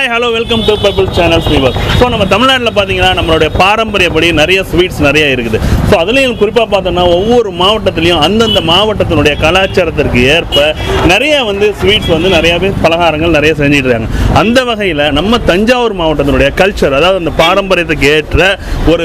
Hi, hello, welcome to Pebbles channel viewers. So நம்ம தமிழ்நாட்டுல பாத்தீங்கன்னா நம்மளுடைய பாரம்பரியப்படி நிறைய ஸ்வீட்ஸ் நிறைய இருக்குது. ஸோ அதுலேயும் குறிப்பாக பார்த்தோம்னா ஒவ்வொரு மாவட்டத்திலையும் அந்தந்த மாவட்டத்தினுடைய கலாச்சாரத்திற்கு ஏற்ப நிறைய ஸ்வீட்ஸ் நிறையாவே பலகாரங்கள் நிறைய செஞ்சுட்டு இருக்காங்க. அந்த வகையில் நம்ம தஞ்சாவூர் மாவட்டத்தினுடைய கல்ச்சர், அதாவது அந்த பாரம்பரியத்துக்கு ஏற்ற ஒரு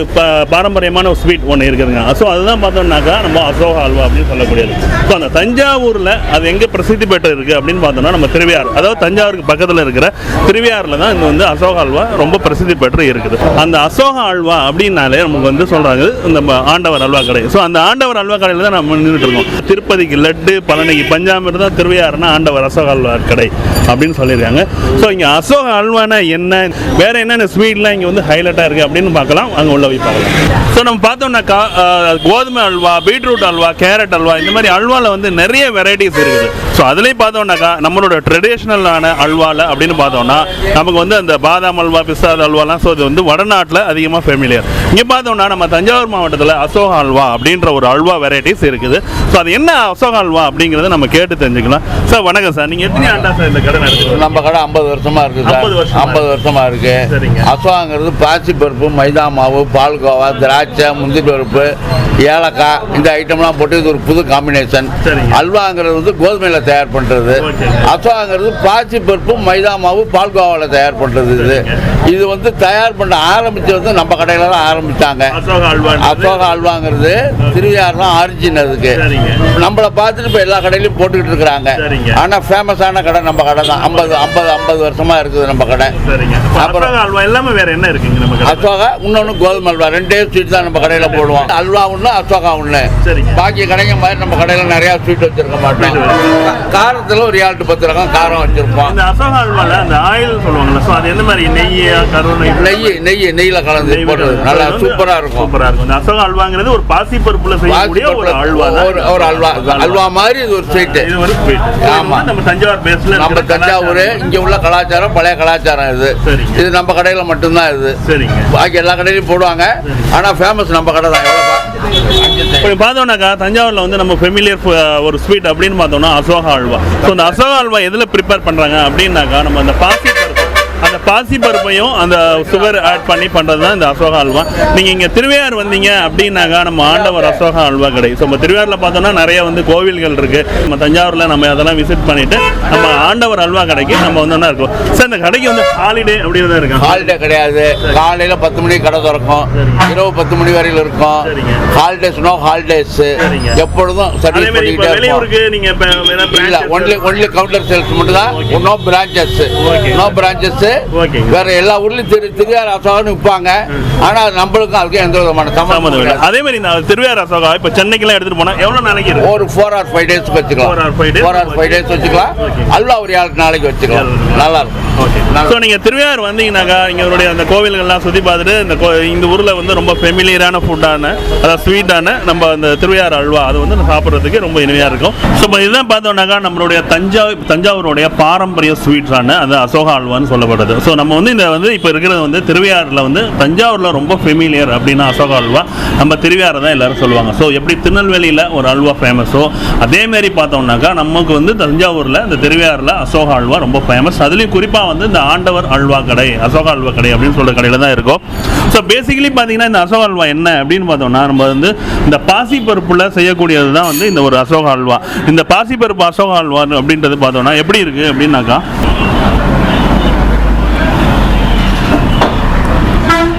பாரம்பரியமான ஒரு ஸ்வீட் ஒன்று இருக்குதுங்க. ஸோ அதுதான் பார்த்தோம்னாக்கா நம்ம அசோகா ஹல்வா அப்படின்னு சொல்லக்கூடியது. ஸோ அந்த தஞ்சாவூரில் அது எங்கே பிரசித்தி பெற்று இருக்குது அப்படின்னு பார்த்தோம்னா நம்ம திருவையாறு, அதாவது தஞ்சாவூருக்கு பக்கத்தில் இருக்கிற திருவையாறில் தான் இங்கே அசோகா ஹல்வா ரொம்ப பிரசித்தி பெற்று இருக்குது. அந்த அசோகா ஹல்வா அப்படின்னாலே நமக்கு சொல்கிறாங்க இந்த ஆண்டவர் அல்வா கடை. ஸோ அந்த ஆண்டவர் அல்வா கடையில் தான் நம்ம நின்றுட்டு இருக்கோம். திருப்பதிக்கு லட்டு, பழனிக்கு பஞ்சாமிர்தம் தான், திருவையாறுனா ஆண்டவர் அசோகா ஹல்வா கடை அப்படின்னு சொல்லியிருக்காங்க. ஸோ இங்கே அசோகா ஹல்வானா என்ன, வேறு என்னென்ன ஸ்வீட்லாம் இங்கே ஹைலைட்டாக இருக்குது அப்படின்னு பார்க்கலாம். அங்கே உள்ள போய் பார்க்கலாம். ஸோ நம்ம பார்த்தோம்னாக்கா கோதுமை அல்வா, பீட்ரூட் அல்வா, கேரட் அல்வா, இந்த மாதிரி அல்வாவில் நிறைய வெரைட்டிஸ் இருக்குது. ஸோ அதுலேயும் பார்த்தோம்னாக்கா நம்மளோட ட்ரெடிஷ்னலான அல்வாவில் அப்படின்னு பார்த்தோம்னா நமக்கு அந்த பாதாம் அல்வா, பிஸ்தா அல்வாலாம் ஸோ இது வடநாட்டில் அதிகமாக ஃபெமிலியர். இங்கே பார்த்தோம்னா நம்ம தஞ்சாவூர் மாவட்டத்தில் அசோகா அல்வா அப்படின்ற ஒரு அல்வா வெரைட்டிஸ் இருக்குது. ஸோ அது என்ன அசோகா அல்வா அப்படிங்கிறத நம்ம கேட்டு தெரிஞ்சுக்கலாம். சார் வணக்கம் சார், நீங்கள் எத்தனை ஆண்டா சார் இந்த கடை நடக்குது? நம்ம கடை 50 வருஷமாக இருக்குது சார். 50 வருஷமாக இருக்குது. சரிங்க. அசோகாங்கிறது பாசி பருப்பு, மைதா மாவு, பால்கோவா, திராட்சை, முந்திரி பருப்பு, ஏலக்காய், இந்த ஐட்டம்லாம் போட்டு இது ஒரு புது காம்பினேஷன். அல்வாங்கிறது கோதுமையில் தயார் பண்ணுறது. அசோகாங்கிறது பாசி பருப்பு, மைதா மாவு, பால்கோவாவில் தயார் பண்ணுறது. இது தயார் பண்ண ஆரம்பிச்சது நம்ம கடையில் தான் ஆரம்பித்தாங்க. அசோகா அல்வாங்கிறது திருவையாறுலாம் ஆரிஜின். அதுக்கு நம்மளை பார்த்துட்டு இப்போ எல்லா கடையிலையும் போட்டுக்கிட்டு இருக்கிறாங்க. ஆனால் ஃபேமஸான கடை நம்ம கடை தான். 50 வருஷமாக இருக்குது நம்ம கடை. அப்புறம் அல்வா எல்லாமே வேறு என்ன இருக்குங்க? அசோகா, இன்னொன்று கோதுமை அல்வா, ரெண்டே ஸ்வீட் தான் நம்ம கடையில் போடுவோம். அல்வா ஒன்று, அசோகா ஒன்று. பாக்கி கடைங்க மாதிரி நம்ம கடையில் நிறையா ஸ்வீட் வச்சிருக்க மாட்டோம். காரத்தில் ஒரு 7 to 10 ரகம் காரம் வச்சிருப்போம். இந்த அசோகா அல்வாவில் அந்த ஆயில் சொல்லுவாங்கல்ல, ஸோ அது எந்த மாதிரி நெய்யில கலந்து போடுறது நல்லா சூப்பரா இருக்கும். இந்த அசோகா அல்வாங்கிறது ஒரு பாசி பருப்புல செய்யக்கூடிய ஒரு அல்வா. ஒரு அல்வா மாதிரி இது ஒரு ஸ்வீட். இது ஒரு ஸ்வீட். ஆமா, நம்ம தஞ்சாவூர் பேஸ்ல நம்ம தஞ்சாவூர் இங்க உள்ள கலாச்சாரம், பழைய கலாச்சாரம் இது. இது நம்ம கடையில மட்டும்தான் இது. சரிங்க. பாக்கி எல்லா கடையிலும் போடுவாங்க. ஆனா ஃபேமஸ் நம்ம கடை தான். இப்போ பார்த்தோம்னாக்கா தஞ்சாவூரில் நம்ம ஃபெமிலியர் ஒரு ஸ்வீட் அப்படின்னு பார்த்தோம்னா அசோகா அல்வா. ஸோ அந்த அசோகா அல்வா எதில் ப்ரிப்பேர் பண்ணுறாங்க அப்படின்னாக்கா நம்ம அந்த பாசி பருப்பையும் அந்த சுகர் ஆட் பண்ணி பண்ணுறது தான் இந்த அசோகா அல்வா. நீங்கள் இங்கே திருவையாறு வந்தீங்க அப்படின்னாக்கா நம்ம ஆண்டவர் அசோகா அல்வா கடை. ஸோ நம்ம திருவையாறில் பார்த்தோம்னா நிறைய கோவில்கள் இருக்குது. நம்ம தஞ்சாவூரில் நம்ம அதெல்லாம் விசிட் பண்ணிவிட்டு நம்ம ஆண்டவர் அல்வா கடைக்கு நம்ம வந்தோம்னா இருக்கும். சார் இந்த கடைக்கு ஹாலிடே அப்படின்னு தான் இருக்கும்? ஹாலிடே கிடையாது. காலையில் 10 மணிக்கு கடை திறக்கும், இரவு 10 மணி வரையில் இருக்கும். ஹாலிடேஸ்னோ ஹாலிடேஸ் எப்பொழுதும் சர்வீஸ் பண்ணிக்கிட்டே இருக்கும். வெளியூருக்கு நீங்கள் இல்லை, ஒன்லி கவுண்டர் சேல்ஸ் மட்டும் தான். No branches. வேற எல்லா ஊர்லயும் திருவையாறு அசோகான்னு விற்பாங்க. ஆனா நம்மளுக்கும் அதுக்கு எந்த விதமான சம்பந்தம் இல்லை. அதே மாதிரி நான் திருவையாறு அசோகா இப்போ சென்னைக்கெல்லாம் எடுத்துட்டு போனா எவ்வளவு நாளைக்கு? ஒரு 4 or 5 days வச்சுக்கலாம். 4 or 5 days வச்சுக்கலாம். அல்வா ஒரு 7 நாளைக்கு வச்சுக்கலாம். நல்லா இருக்கும். ஸோ நீங்கள் திருவையாறு வந்தீங்கன்னாக்கா இங்களுடைய அந்த கோவில்கள்லாம் சுற்றி பார்த்துட்டு இந்த ஊரில் ரொம்ப ஃபெமிலியரான ஃபுட்டான, அதாவது ஸ்வீட்டான நம்ம அந்த திருவையாறு அல்வா அது சாப்பிட்றதுக்கு ரொம்ப இனிமையாக இருக்கும். ஸோ இப்போ இதுதான் பார்த்தோம்னாக்கா நம்மளுடைய தஞ்சாவூருடைய பாரம்பரிய ஸ்வீட்ஸான அது அசோகா அல்வான்னு சொல்லப்படுது. ஸோ நம்ம இந்த இப்போ இருக்கிறது திருவையாறில் தஞ்சாவூரில் ரொம்ப ஃபெமிலியர் அப்படின்னா அசோகா அல்வா நம்ம திருவையாறு தான் எல்லாரும் சொல்லுவாங்க. ஸோ எப்படி திருநெல்வேலியில் ஒரு அல்வா ஃபேமஸோ அதேமாரி பார்த்தோம்னாக்கா நமக்கு தஞ்சாவூரில் இந்த திருவையாறில் அசோகா அல்வா ரொம்ப ஃபேமஸ். அதுலேயும் குறிப்பாக இந்த ஆண்டவர் அல்வா கடை, அசோகா அல்வா கடை அப்படின்னு சொல்ற கடையில தான் இருக்கும். ஸோ பேசிக்கலி பார்த்தீங்கன்னா இந்த அசோகா அல்வா என்ன அப்படின்னு பார்த்தோம்னா நம்ம இந்த பாசி பருப்புல செய்யக்கூடியது தான் இந்த ஒரு அசோகா அல்வா. இந்த பாசி பருப்பு அசோகா அல்வா அப்படின்றது பார்த்தோம்னா எப்படி இருக்கு அப்படின்னாக்கா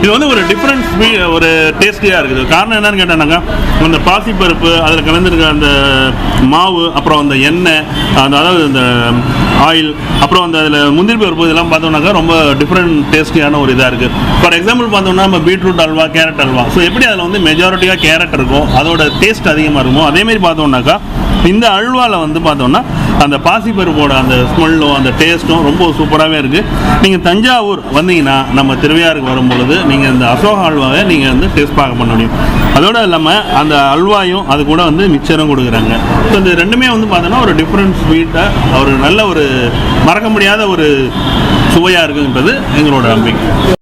இது ஒரு டிஃப்ரெண்ட் ஒரு டேஸ்டியாக இருக்குது. காரணம் என்னன்னு கேட்டானாக்கா அந்த பாசிப்பருப்பு, அதில் கலந்துருக்க அந்த மாவு, அப்புறம் அந்த எண்ணெய், அதாவது இந்த ஆயில், அப்புறம் அந்த அதில் முந்திரி பருப்பு, இதெல்லாம் பார்த்தோம்னாக்கா ரொம்ப டிஃப்ரெண்ட் டேஸ்டியான ஒரு இதாக இருக்குது. ஃபார் எக்ஸாம்பிள் பார்த்தோம்னா நம்ம beetroot halwa, carrot halwa. So எப்படி அதில் மெஜாரிட்டியாக கேரட் இருக்கும், அதோட டேஸ்ட் அதிகமாக இருக்கும். அதேமாரி பார்த்தோம்னாக்கா இந்த அல்வாவில் பார்த்தோம்னா அந்த பாசிப்பருப்போட அந்த ஸ்மெல்லும் அந்த டேஸ்ட்டும் ரொம்ப சூப்பராகவே இருக்குது. நீங்கள் தஞ்சாவூர் வந்தீங்கன்னா நம்ம திருவையாறுக்கு வரும்பொழுது நீங்கள் இந்த அசோகா அல்வாவை நீங்கள் டேஸ்ட் பார்க்க பண்ண முடியும். அதோடு இல்லாமல் அந்த அல்வாயும் அது கூட மிக்சரும் கொடுக்குறாங்க. ஸோ இந்த ரெண்டுமே பார்த்தோன்னா ஒரு டிஃப்ரெண்ட் ஸ்வீட்டாக ஒரு நல்ல ஒரு மறக்க முடியாத ஒரு சுவையாக இருக்குன்றது எங்களோட நம்பிக்கை.